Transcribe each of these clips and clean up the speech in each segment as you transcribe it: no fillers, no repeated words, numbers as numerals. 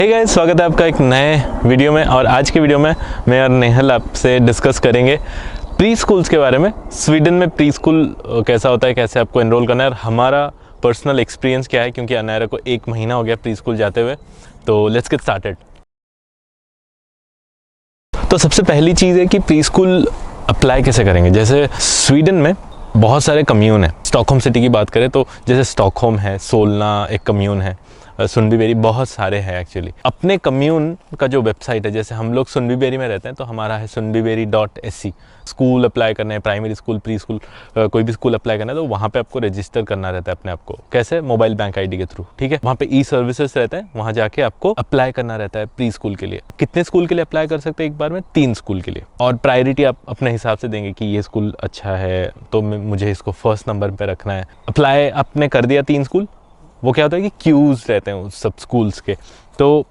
Hey guys, स्वागत है आपका एक नए वीडियो में। और आज के वीडियो में मैं और नेहल आपसे डिस्कस करेंगे प्री स्कूल्स के बारे में। स्वीडन में प्री स्कूल कैसा होता है, कैसे आपको एनरोल करना है और हमारा पर्सनल एक्सपीरियंस क्या है, क्योंकि अनायरा को 1 महीना हो गया प्री स्कूल जाते हुए। तो लेट्स गेट स्टार्टेड। तो सबसे पहली चीज़ है कि प्री स्कूल अप्लाई कैसे करेंगे। जैसे स्वीडन में बहुत सारे कम्यून है। स्टॉकहोम सिटी की बात करें तो जैसे स्टॉकहोम है, सोलना एक कम्यून है, सुनबीबेरी, बहुत सारे हैं एक्चुअली। अपने कम्यून का जो वेबसाइट है, जैसे हम लोग सुनबीबेरी में रहते हैं तो हमारा है sunbiberry.se। स्कूल अप्लाई करना है, प्राइमरी स्कूल, प्री स्कूल, कोई भी स्कूल अप्लाई करना है तो वहाँ पे आपको रजिस्टर करना रहता है अपने आप को। कैसे? मोबाइल बैंक आईडी के थ्रू, ठीक है। वहाँ पे ई सर्विसेज रहते हैं, वहाँ जाके आपको अप्लाई करना रहता है प्री स्कूल के लिए। कितने स्कूल के लिए अप्लाई कर सकते हैं एक बार में? 3 स्कूल के लिए। और प्रायोरिटी आप अपने हिसाब से देंगे कि ये स्कूल अच्छा है तो मुझे इसको फर्स्ट नंबर पर रखना है। अप्लाई आपने कर दिया 3 स्कूल, वो क्या होता है कि क्यूज़ रहते हैं उस सब स्कूल्स के। तो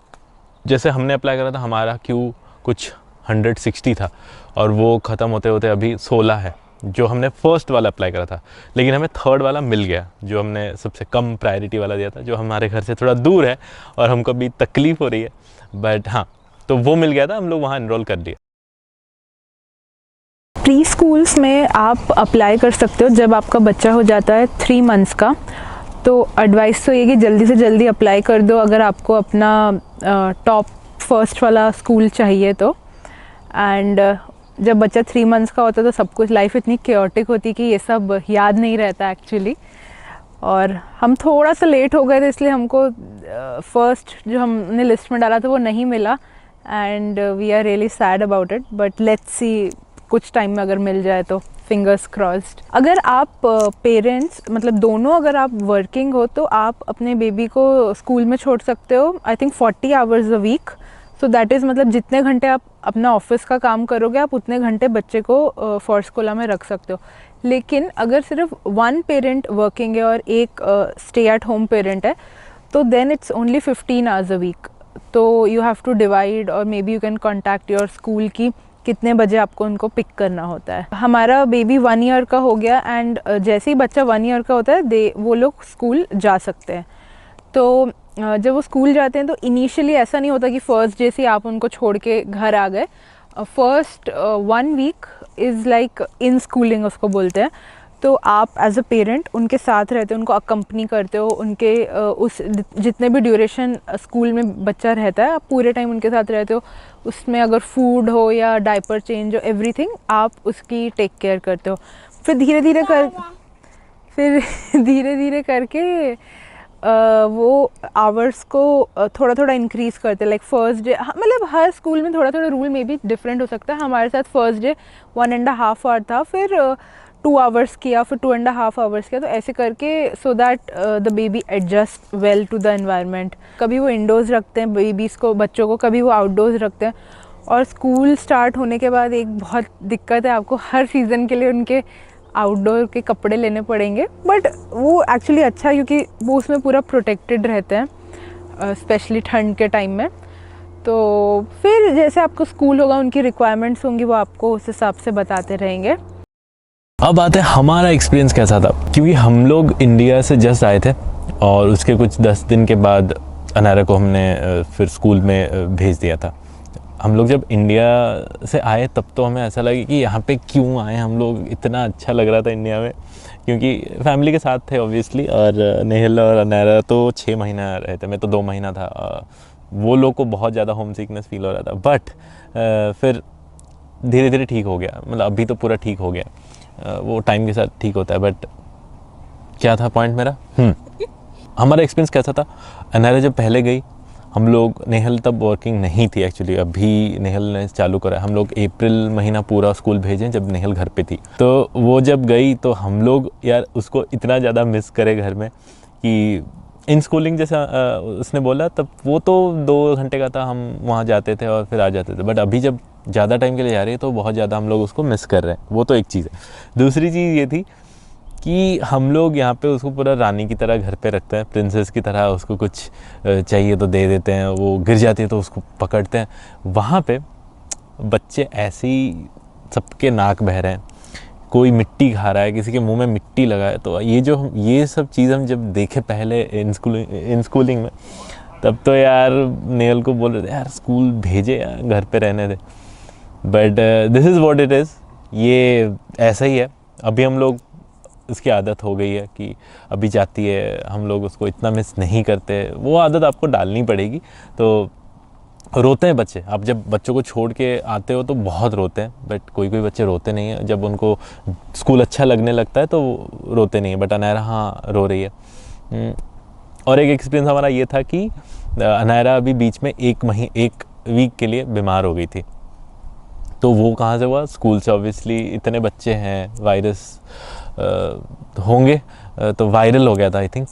जैसे हमने अप्लाई करा था, हमारा क्यू कुछ 160 था और वो ख़त्म होते होते अभी 16 है, जो हमने फर्स्ट वाला अप्लाई करा था। लेकिन हमें थर्ड वाला मिल गया, जो हमने सबसे कम प्रायोरिटी वाला दिया था, जो हमारे घर से थोड़ा दूर है और हमको अभी तकलीफ़ हो रही है, बट हाँ, तो वो मिल गया था, हम लोग वहाँ इनरोल कर दिया। प्री स्कूल्स में आप अप्लाई कर सकते हो जब आपका बच्चा हो जाता है 3 मंथ्स का। तो एडवाइस तो ये कि जल्दी से जल्दी अप्लाई कर दो अगर आपको अपना टॉप फर्स्ट वाला स्कूल चाहिए तो। एंड जब बच्चा 3 मंथ्स का होता है तो सब कुछ, लाइफ इतनी केओटिक होती कि ये सब याद नहीं रहता एक्चुअली। और हम थोड़ा सा लेट हो गए थे, इसलिए हमको फर्स्ट जो हमने लिस्ट में डाला था वो नहीं मिला। And we are really sad about it, but let's see कुछ टाइम में अगर मिल जाए तो फिंगर्स क्रॉस्ड। अगर आप पेरेंट्स मतलब दोनों अगर आप वर्किंग हो तो आप अपने बेबी को स्कूल में छोड़ सकते हो, I think 40 hours a week. So that is मतलब जितने घंटे आप अपना ऑफिस का काम करोगे आप उतने घंटे बच्चे को फॉर्स्कोला में रख सकते हो। लेकिन अगर सिर्फ 1 पेरेंट वर्किंग है और एक स्टे एट होम पेरेंट है तो then it's only 15 hours a week. तो यू हैव टू डिवाइड, और maybe you can contact your school की कितने बजे आपको उनको पिक करना होता है। हमारा बेबी 1 ईयर का हो गया एंड जैसे ही बच्चा 1 ईयर का होता है वो लोग स्कूल जा सकते हैं। तो जब वो स्कूल जाते हैं तो इनिशियली ऐसा नहीं होता कि फर्स्ट डे से आप उनको छोड़ के घर आ गए। First 1 week is like in schooling उसको बोलते हैं। तो आप एज अ पेरेंट उनके साथ रहते हो, उनको अकम्पनी करते हो, उनके उस जितने भी ड्यूरेशन स्कूल में बच्चा रहता है आप पूरे टाइम उनके साथ रहते हो। उसमें अगर फूड हो या डायपर चेंज हो, एवरीथिंग आप उसकी टेक केयर करते हो। फिर धीरे धीरे करके वो आवर्स को थोड़ा थोड़ा इंक्रीज़ करते हैं। लाइक फर्स्ट डे, मतलब हर स्कूल में थोड़ा थोड़ा रूल में भी डिफरेंट हो सकता है। हमारे साथ फर्स्ट डे 1.5 आवर था, फिर 2 आवर्स किया, फिर 2.5 आवर्स किया। तो ऐसे करके so that the baby adjust well to the environment. कभी वो इंडोर्स रखते हैं बेबीज़ को, बच्चों को, कभी वो आउटडोर्स रखते हैं। और स्कूल स्टार्ट होने के बाद एक बहुत दिक्कत है, आपको हर सीज़न के लिए उनके आउटडोर के कपड़े लेने पड़ेंगे। बट वो एक्चुअली अच्छा है क्योंकि वो उसमें पूरा प्रोटेक्टेड रहते हैं, स्पेशली ठंड के टाइम में। तो फिर जैसे आपको स्कूल होगा, उनकी रिक्वायरमेंट्स होंगी, वो आपको उस हिसाब से बताते रहेंगे। अब आते हैं हमारा एक्सपीरियंस कैसा था, क्योंकि हम लोग इंडिया से जस्ट आए थे और उसके कुछ 10 दिन के बाद अनायरा को हमने फिर स्कूल में भेज दिया था। हम लोग जब इंडिया से आए तब तो हमें ऐसा लगा कि यहाँ पे क्यों आए हम लोग, इतना अच्छा लग रहा था इंडिया में, क्योंकि फैमिली के साथ थे ऑब्वियसली। और नेहल और अनायरा तो 6 महीना रहे थे, मैं तो 2 महीना था। वो लोग को बहुत ज़्यादा होम सिकनेस फील हो रहा था, बट फिर धीरे धीरे ठीक हो गया। मतलब अभी तो पूरा ठीक हो गया, वो टाइम के साथ ठीक होता है। बट क्या था पॉइंट मेरा? हमारा एक्सपीरियंस कैसा था? अनायरा जब पहले गई, हम लोग, नेहल तब वर्किंग नहीं थी एक्चुअली, अभी नेहल ने चालू करा। हम लोग अप्रैल महीना पूरा स्कूल भेजें जब नेहल घर पे थी। तो वो जब गई तो हम लोग यार उसको इतना ज़्यादा मिस करे घर में कि इन स्कूलिंग जैसा उसने बोला, तब वो तो 2 घंटे का था, हम वहाँ जाते थे और फिर आ जाते थे। बट अभी जब ज़्यादा टाइम के लिए जा रही है तो बहुत ज़्यादा हम लोग उसको मिस कर रहे हैं। वो तो एक चीज़ है। दूसरी चीज़ ये थी कि हम लोग यहाँ पे उसको पूरा रानी की तरह घर पे रखते हैं, प्रिंसेस की तरह। उसको कुछ चाहिए तो दे देते हैं, वो गिर जाती है तो उसको पकड़ते हैं। वहाँ पे बच्चे ऐसे ही सबके नाक बह रहे हैं, कोई मिट्टी खा रहा है, किसी के मुंह में मिट्टी लगा है। तो ये सब चीज़ हम जब देखे पहले इन स्कूलिंग में, तब तो यार नेहल को बोल रहे थे यार स्कूल भेजे यार, घर पे रहने दे, but this is what it is. ये ऐसा ही है। अभी हम लोग इसकी आदत हो गई है कि अभी जाती है, हम लोग उसको इतना मिस नहीं करते, वो आदत आपको डालनी पड़ेगी। तो रोते हैं बच्चे, आप जब बच्चों को छोड़ के आते हो तो बहुत रोते हैं, बट कोई कोई बच्चे रोते नहीं हैं, जब उनको स्कूल अच्छा लगने लगता है तो रोते नहीं है। बट अनायरा हाँ रो रही है। और एक एक्सपीरियंस हमारा ये था कि अनायरा अभी बीच में एक वीक के लिए बीमार हो गई थी। तो वो कहाँ से हुआ? स्कूल से। ऑब्वियसली इतने बच्चे हैं, वायरस होंगे, तो वायरल हो गया था आई थिंक,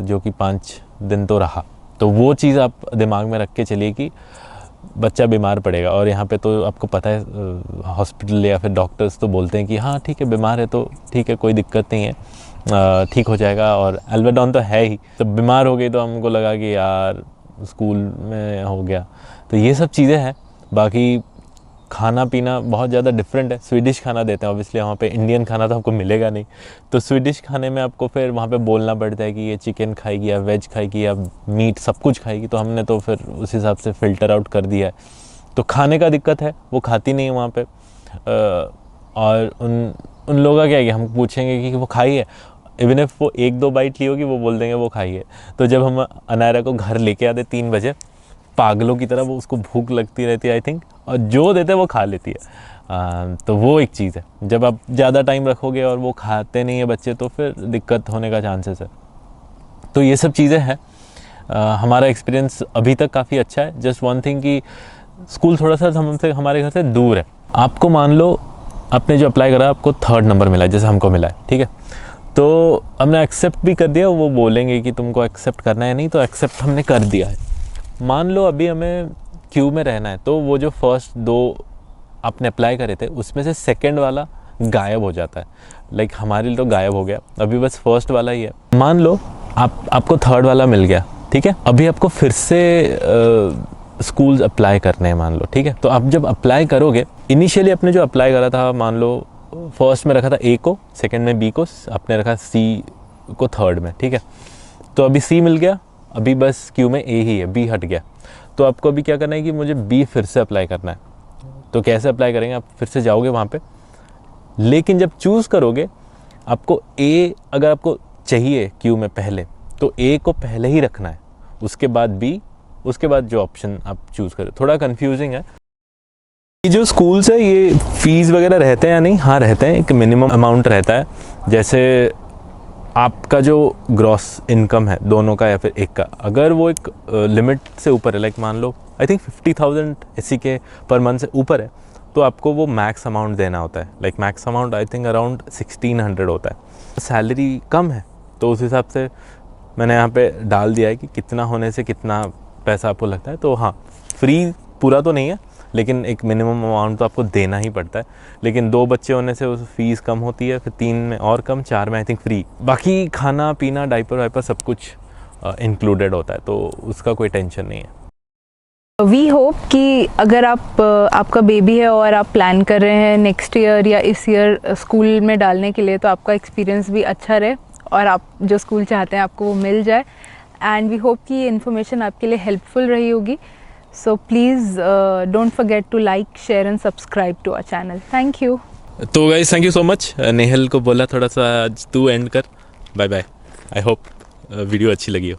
जो कि 5 दिन तो रहा। तो वो चीज़ आप दिमाग में रख के चलिए कि बच्चा बीमार पड़ेगा। और यहाँ पे तो आपको पता है हॉस्पिटल या फिर डॉक्टर्स तो बोलते हैं कि हाँ ठीक है, बीमार है तो ठीक है, कोई दिक्कत नहीं है, ठीक हो जाएगा। और एल्वेडॉन तो है ही। तो बीमार हो गई तो हमको लगा कि यार स्कूल में हो गया। तो ये सब चीज़ें हैं। बाकी खाना पीना बहुत ज़्यादा डिफरेंट है। स्वीडिश खाना देते हैं ऑब्वियसली, वहाँ पे इंडियन खाना तो आपको मिलेगा नहीं। तो स्वीडिश खाने में आपको फिर वहाँ पे बोलना पड़ता है कि ये चिकन खाएगी या वेज खाएगी या मीट, सब कुछ खाएगी। तो हमने तो फिर उस हिसाब से फ़िल्टर आउट कर दिया है। तो खाने का दिक्कत है, वो खाती नहीं है वहाँ पे। और उन लोगों का क्या है कि हम पूछेंगे कि वो खाई है, इवन इफ वो 1-2 बाइट ली होगी वो बोल देंगे वो खाई है। तो जब हम अनायरा को घर लेके आते 3 बजे, पागलों की तरह वो उसको भूख लगती रहती है आई थिंक, और जो देते वो खा लेती है। तो वो एक चीज़ है, जब आप ज़्यादा टाइम रखोगे और वो खाते नहीं है बच्चे तो फिर दिक्कत होने का चांसेस है। तो ये सब चीज़ें हैं। हमारा एक्सपीरियंस अभी तक काफ़ी अच्छा है। जस्ट वन थिंग कि स्कूल थोड़ा सा हमसे, हमारे घर से दूर है। आपको मान लो आपने जो अप्लाई करा आपको 3rd नंबर मिला है, जैसे हमको मिला है, ठीक है, तो हमने एक्सेप्ट भी कर दिया। वो बोलेंगे कि तुमको एक्सेप्ट करना है, नहीं तो एक्सेप्ट हमने कर दिया है। मान लो अभी हमें क्यू में रहना है, तो वो जो फर्स्ट 2 आपने अप्लाई करे थे उसमें से सेकंड वाला गायब हो जाता है। लाइक हमारे लिए तो गायब हो गया, अभी बस फर्स्ट वाला ही है। मान लो आपको 3rd वाला मिल गया, ठीक है, अभी आपको फिर से स्कूल्स अप्लाई करने हैं मान लो, ठीक है। तो आप जब अप्लाई करोगे, इनिशियली आपने जो अप्लाई करा था, मान लो फर्स्ट में रखा था A को, सेकेंड में B को, आपने रखा C को 3rd में, ठीक है। तो अभी C मिल गया, अभी बस क्यू में A ही है, B हट गया। तो आपको अभी क्या करना है कि मुझे B फिर से अप्लाई करना है। तो कैसे अप्लाई करेंगे? आप फिर से जाओगे वहाँ पे, लेकिन जब चूज़ करोगे आपको A अगर आपको चाहिए क्यू में पहले, तो A को पहले ही रखना है, उसके बाद B, उसके बाद जो ऑप्शन आप चूज़ करें। थोड़ा कन्फ्यूजिंग है। ये जो स्कूल्स है ये फ़ीस वगैरह रहते हैं या नहीं? हाँ रहते हैं, एक मिनिमम अमाउंट रहता है। जैसे आपका जो ग्रॉस इनकम है दोनों का या फिर एक का, अगर वो एक लिमिट से ऊपर है, लाइक मान लो आई थिंक 50,000 ऐसी के पर मंथ से ऊपर है, तो आपको वो मैक्स अमाउंट देना होता है। Like max amount I think around 1600 होता है। सैलरी कम है तो उस हिसाब से मैंने यहाँ पे डाल दिया है कि कितना होने से कितना पैसा आपको लगता है। तो हाँ, फ्री पूरा तो नहीं है, लेकिन एक मिनिमम अमाउंट तो आपको देना ही पड़ता है। लेकिन 2 बच्चे होने से उस फीस कम होती है, फिर 3 में और कम, 4 में आई थिंक फ्री। बाकी खाना पीना, डाइपर वाइपर सब कुछ इंक्लूडेड होता है, तो उसका कोई टेंशन नहीं है। वी होप कि अगर आपका बेबी है और आप प्लान कर रहे हैं नेक्स्ट ईयर या इस ईयर स्कूल में डालने के लिए, तो आपका एक्सपीरियंस भी अच्छा रहे और आप जो स्कूल चाहते हैं आपको वो मिल जाए। एंड वी होप कि ये इन्फॉर्मेशन आपके लिए हेल्पफुल रही होगी। So please don't forget to like, share and subscribe to our channel. Thank you. तो guys thank you so much. Nehal को बोला थोड़ा सा आज तू एंड कर। Bye bye. I hope video अच्छी लगी हो।